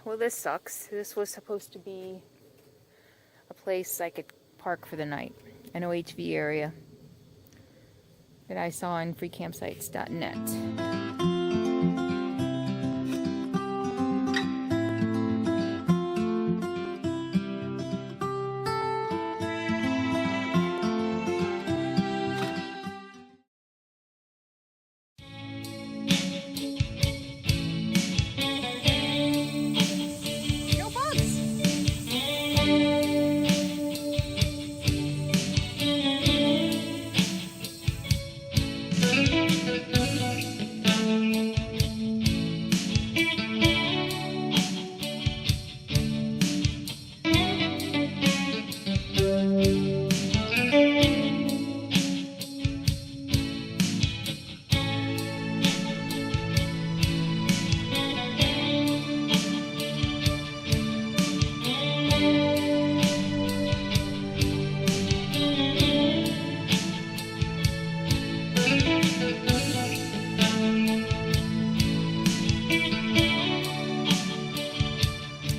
well, this sucks. This was supposed to be a place I could park for the night, an OHV area that I saw on freecampsites.net.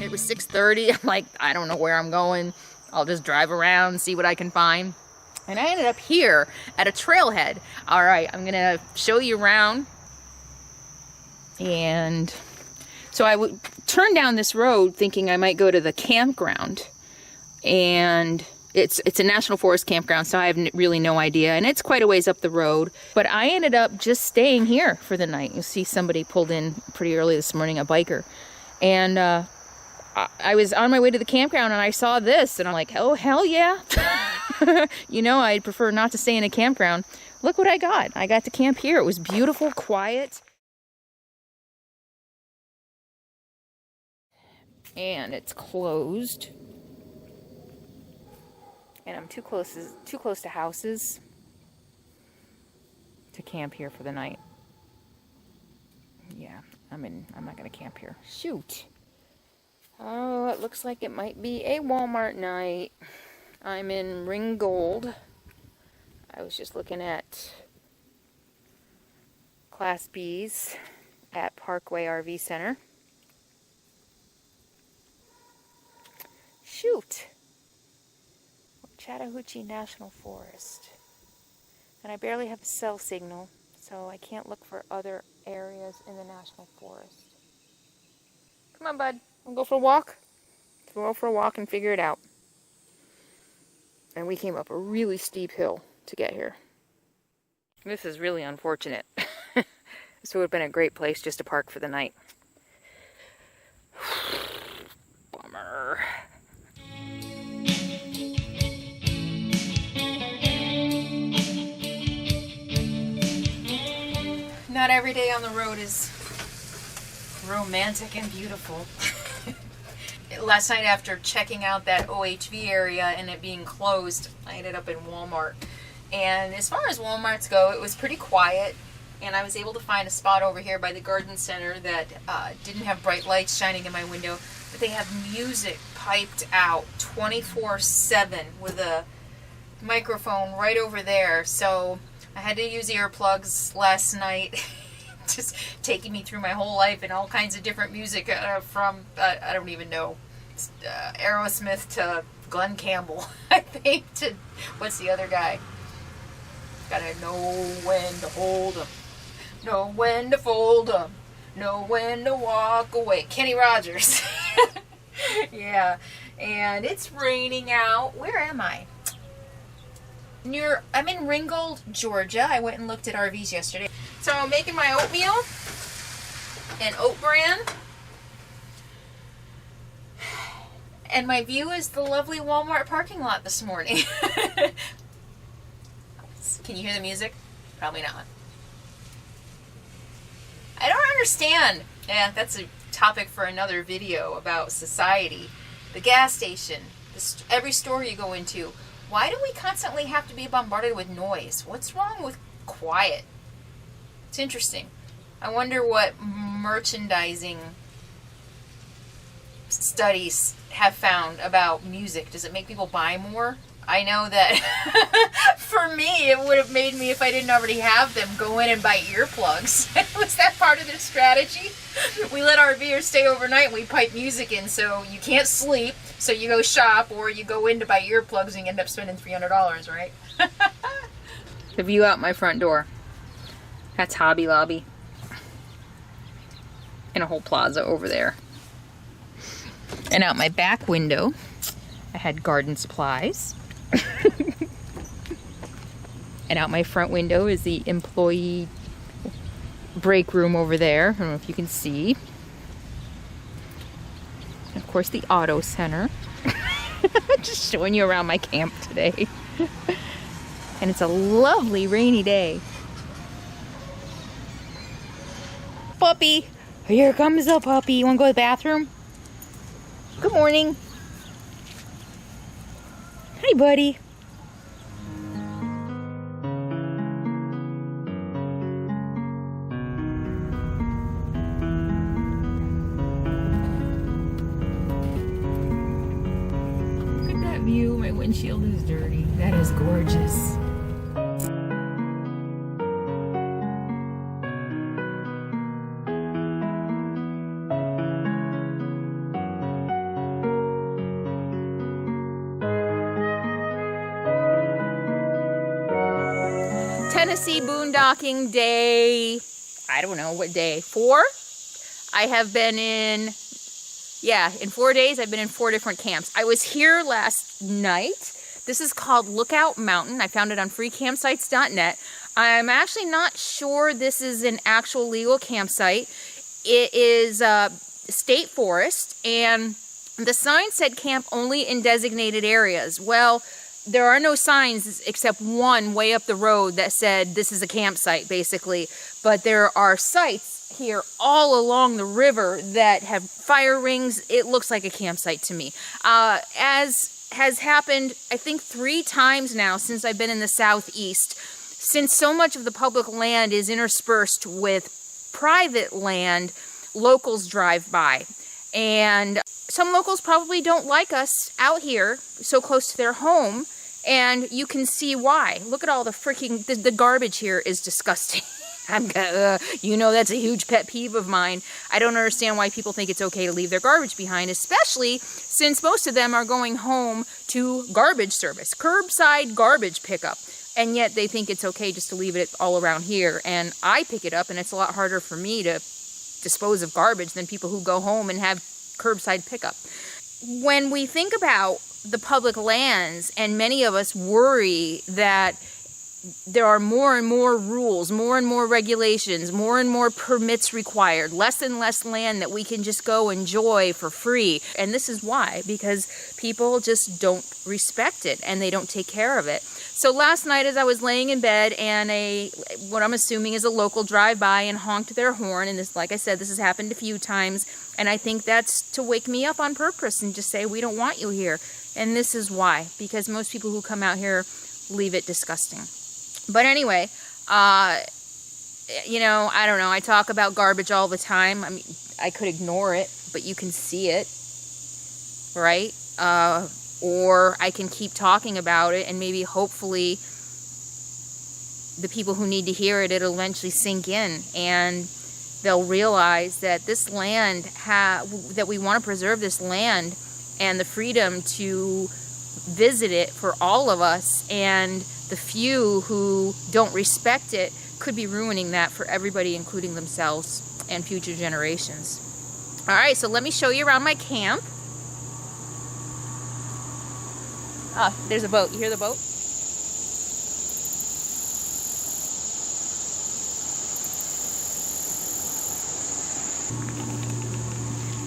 It was 6:30. I'm like, I don't know where I'm going. I'll just drive around, see what I can find. And I ended up here at a trailhead. All right, I'm gonna show you around. And so I would turn down this road thinking I might go to the campground. And it's a national forest campground, so I have really no idea. And it's quite a ways up the road. But I ended up just staying here for the night. You see somebody pulled in pretty early this morning, a biker. And I was on my way to the campground and I saw this and I'm like, oh, hell yeah. You know, I'd prefer not to stay in a campground. Look what I got. I got to camp here. It was beautiful, quiet. And it's closed. And I'm too close to houses to camp here for the night. Yeah, I'm not gonna camp here. Shoot. Oh, it looks like it might be a Walmart night. I'm in Ringgold. I was just looking at Class B's at Parkway RV Center. Shoot. Chattahoochee National Forest. And I barely have a cell signal, so I can't look for other areas in the National Forest. Come on, bud. We'll go for a walk. We'll go for a walk and figure it out. And we came up a really steep hill to get here. This is really unfortunate. This would have been a great place just to park for the night. Bummer. Not every day on the road is romantic and beautiful. Last night after checking out that OHV area and it being closed, I ended up in Walmart. And as far as Walmarts go, it was pretty quiet. And I was able to find a spot over here by the garden center that didn't have bright lights shining in my window. But they have music piped out 24/7 with a microphone right over there. So I had to use earplugs last night. Just taking me through my whole life and all kinds of different music from, I don't even know, Aerosmith to Glenn Campbell, I think, to, what's the other guy? Gotta know when to hold 'em, know when to fold 'em, know when to walk away. Kenny Rogers. Yeah, and it's raining out. Where am I? I'm in Ringgold, Georgia. I went and looked at RVs yesterday. So I'm making my oatmeal and oat bran. And my view is the lovely Walmart parking lot this morning. Can you hear the music? Probably not. I don't understand. Yeah, that's a topic for another video about society. The gas station, every store you go into. Why do we constantly have to be bombarded with noise? What's wrong with quiet? It's interesting. I wonder what merchandising studies have found about music. Does it make people buy more? I know that for me, it would have made me, if I didn't already have them, go in and buy earplugs. Was that part of their strategy? We let our viewers stay overnight and we pipe music in so you can't sleep, so you go shop or you go in to buy earplugs and you end up spending $300, right? The view out my front door. That's Hobby Lobby. And a whole plaza over there. And out my back window, I had garden supplies. And out my front window is the employee break room over there. I don't know if you can see. And of course, the auto center. Just showing you around my camp today. And it's a lovely rainy day. Puppy! Here comes the puppy. You want to go to the bathroom? Good morning. Hi, buddy. Look at that view. My windshield is dirty. That is gorgeous. Tennessee boondocking day, I don't know what day, 4? I have been in 4 days I've been in 4 different camps. I was here last night. This is called Lookout Mountain. I found it on freecampsites.net. I'm actually not sure this is an actual legal campsite. It is a state forest, and the sign said camp only in designated areas. Well, there are no signs except one way up the road that said this is a campsite, basically. But there are sites here all along the river that have fire rings. It looks like a campsite to me. As has happened, I think 3 times now since I've been in the southeast, since so much of the public land is interspersed with private land, locals drive by. And some locals probably don't like us out here so close to their home, and you can see why. Look at all the freaking, the garbage here is disgusting. You know, that's a huge pet peeve of mine. I don't understand why people think it's okay to leave their garbage behind, especially since most of them are going home to garbage service, curbside garbage pickup. And yet they think it's okay just to leave it all around here. And I pick it up, and it's a lot harder for me to dispose of garbage than people who go home and have curbside pickup. When we think about the public lands, and many of us worry that there are more and more rules, more and more regulations, more and more permits required, less and less land that we can just go enjoy for free. And this is why, because people just don't respect it and they don't take care of it. So last night as I was laying in bed, and what I'm assuming is a local drive by and honked their horn, and this, like I said, this has happened a few times, and I think that's to wake me up on purpose and just say, we don't want you here. And this is why, because most people who come out here leave it disgusting. But anyway, you know, I don't know. I talk about garbage all the time. I mean, I could ignore it, but you can see it, right? Or I can keep talking about it, and maybe hopefully the people who need to hear it, it'll eventually sink in, and they'll realize that this land, that we want to preserve this land and the freedom to visit it for all of us, and the few who don't respect it could be ruining that for everybody, including themselves and future generations. All right, so let me show you around my camp. Ah, there's a boat. You hear the boat?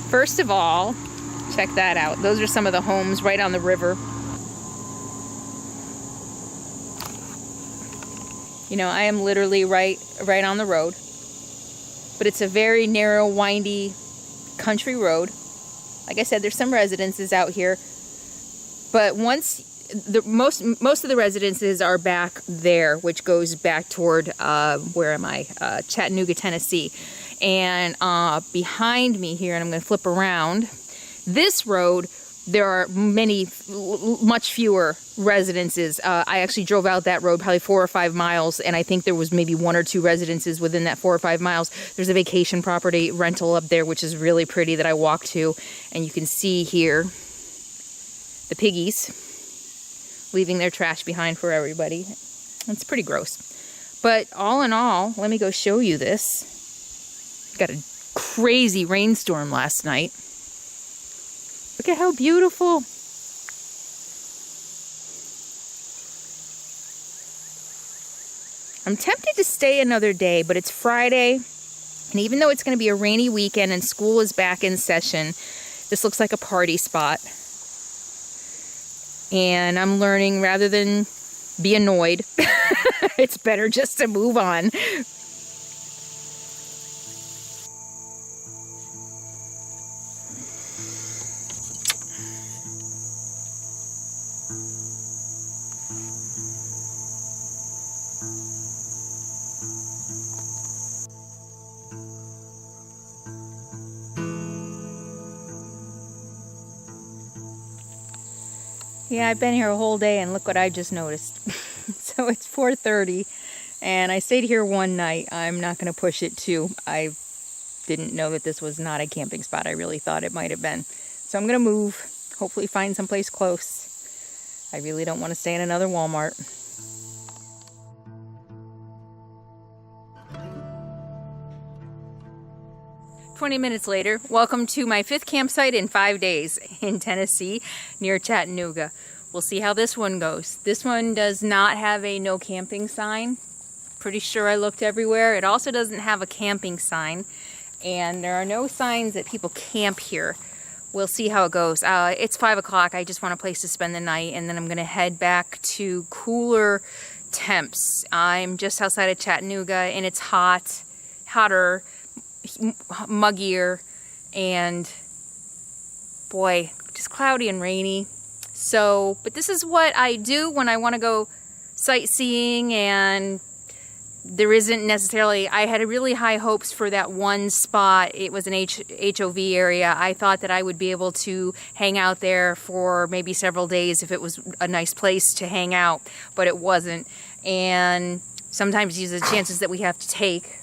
First of all, check that out. Those are some of the homes right on the river. You know, I am literally right on the road, but it's a very narrow, windy country road. Like I said, there's some residences out here, but most of the residences are back there, which goes back toward where am I? Chattanooga, Tennessee. And behind me here, and I'm going to flip around. This road there are much fewer residences. I actually drove out that road probably 4 or 5 miles, and I think there was maybe 1 or 2 residences within that 4 or 5 miles. There's a vacation property rental up there, which is really pretty, that I walked to, and you can see here the piggies leaving their trash behind for everybody. It's pretty gross. But all in all, let me go show you this. Got a crazy rainstorm last night. Look at how beautiful. I'm tempted to stay another day, but it's Friday, and even though it's going to be a rainy weekend and school is back in session, this looks like a party spot. And I'm learning, rather than be annoyed, it's better just to move on. Yeah, I've been here a whole day, and look what I just noticed. So it's 4:30, and I stayed here one night. I'm not going to push it too. I didn't know that this was not a camping spot. I really thought it might have been. So I'm going to move, hopefully find someplace close. I really don't want to stay in another Walmart. "20 minutes later, welcome to my 5th campsite in 5 days in Tennessee, near Chattanooga. We'll see how this one goes. This one does not have a no camping sign. Pretty sure I looked everywhere. It also doesn't have a camping sign, and there are no signs that people camp here. We'll see how it goes. It's 5 o'clock. I just want a place to spend the night, and then I'm going to head back to cooler temps. I'm just outside of Chattanooga, and it's hotter, muggier, and boy, just cloudy and rainy. So, but this is what I do when I want to go sightseeing, and there isn't necessarily, I had really high hopes for that one spot. It was an HOV area. I thought that I would be able to hang out there for maybe several days if it was a nice place to hang out, but it wasn't. And sometimes these are the chances that we have to take.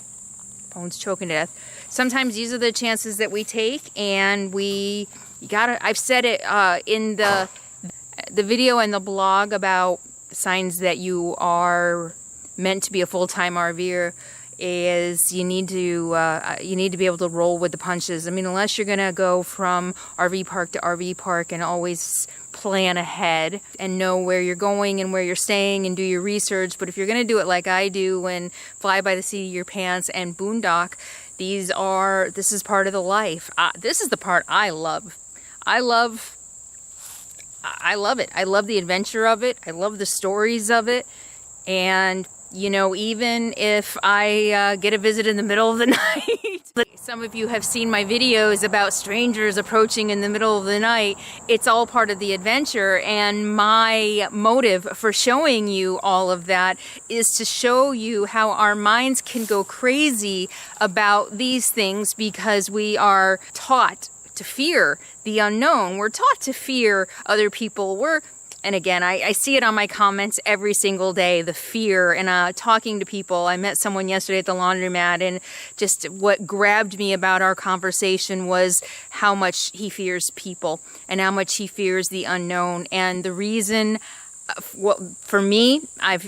Phone's choking to death. Sometimes these are the chances that we take, and I've said it in the video and the blog about signs that you are meant to be a full-time RVer, is you need to be able to roll with the punches. I mean, unless you're gonna go from RV park to RV park and always plan ahead and know where you're going and where you're staying and do your research. But if you're gonna do it like I do and fly by the seat of your pants and boondock, this is part of the life. This is the part I love. I love it. I love the adventure of it. I love the stories of it. And you know, even if I get a visit in the middle of the night, some of you have seen my videos about strangers approaching in the middle of the night. It's all part of the adventure, and my motive for showing you all of that is to show you how our minds can go crazy about these things because we are taught to fear the unknown. We're taught to fear other people. And again, I see it on my comments every single day, the fear, and talking to people. I met someone yesterday at the laundromat, and just what grabbed me about our conversation was how much he fears people and how much he fears the unknown. And the reason, for me,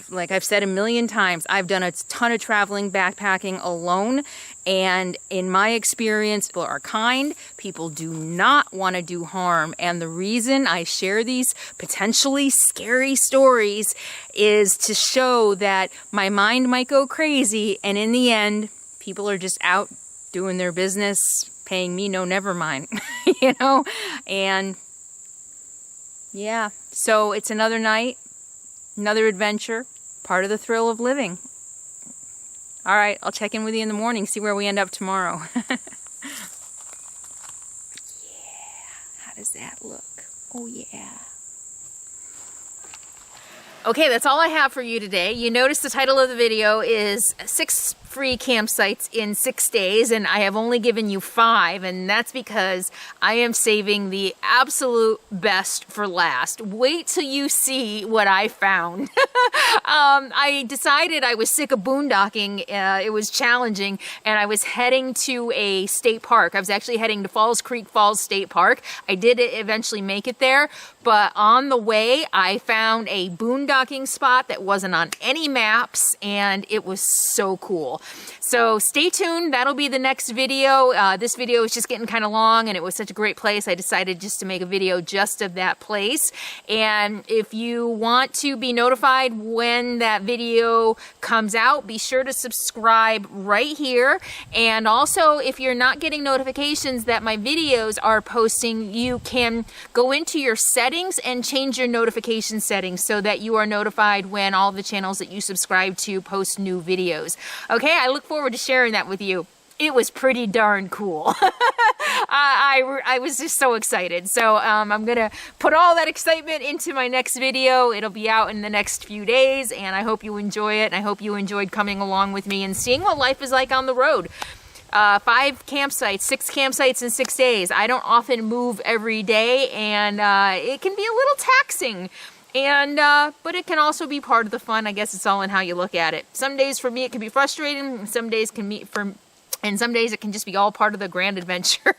like I've said a million times, I've done a ton of traveling, backpacking alone. And in my experience, people are kind. People do not want to do harm. And the reason I share these potentially scary stories is to show that my mind might go crazy. And in the end, people are just out doing their business, paying me no never mind, you know? And yeah, so it's another night, another adventure, part of the thrill of living. All right, I'll check in with you in the morning, see where we end up tomorrow. Yeah, how does that look? Oh yeah. Okay, that's all I have for you today. You notice the title of the video is 6 free campsites in 6 days, and I have only given you 5, and that's because I am saving the absolute best for last. Wait till you see what I found. I decided I was sick of boondocking. It was challenging, and I was heading to a state park. I was actually heading to Falls Creek Falls State Park. I did eventually make it there, but on the way I found a boondocking spot that wasn't on any maps, and it was so cool. So stay tuned. That'll be the next video. This video is just getting kind of long, and it was such a great place. I decided just to make a video just of that place. And if you want to be notified when that video comes out, be sure to subscribe right here. And also, if you're not getting notifications that my videos are posting, you can go into your settings and change your notification settings so that you are notified when all the channels that you subscribe to post new videos. Okay, I look forward to sharing that with you. It was pretty darn cool. I was just so excited. So I'm going to put all that excitement into my next video. It'll be out in the next few days, and I hope you enjoy it. And I hope you enjoyed coming along with me and seeing what life is like on the road. 5 campsites, 6 campsites in 6 days. I don't often move every day, and it can be a little taxing. And but it can also be part of the fun. I guess it's all in how you look at it. Some days for me it can be frustrating. Some days and some days it can just be all part of the grand adventure.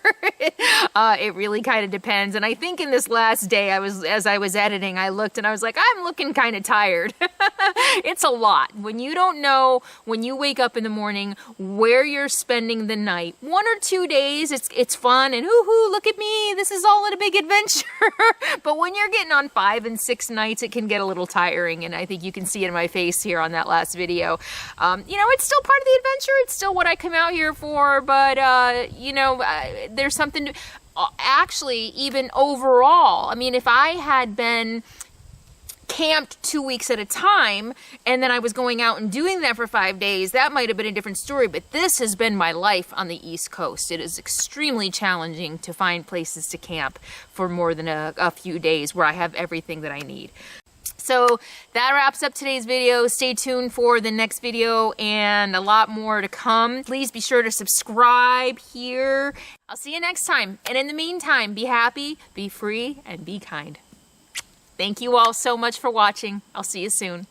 It really kind of depends. And I think in this last day, as I was editing, I looked and I was like, I'm looking kind of tired. It's a lot. When you don't know, when you wake up in the morning, where you're spending the night. 1 or 2 days, it's fun and hoo-hoo, look at me, this is all in a big adventure. But when you're getting on 5 and 6 nights, it can get a little tiring. And I think you can see it in my face here on that last video. You know, it's still part of the adventure. It's still what I come out here for, but you know, there's something to, actually, even overall, I mean, if I had been camped 2 weeks at a time and then I was going out and doing that for 5 days, that might have been a different story. But this has been my life on the East Coast. It is extremely challenging to find places to camp for more than a few days where I have everything that I need. So that wraps up today's video. Stay tuned for the next video and a lot more to come. Please be sure to subscribe here. I'll see you next time. And in the meantime, be happy, be free, and be kind. Thank you all so much for watching. I'll see you soon.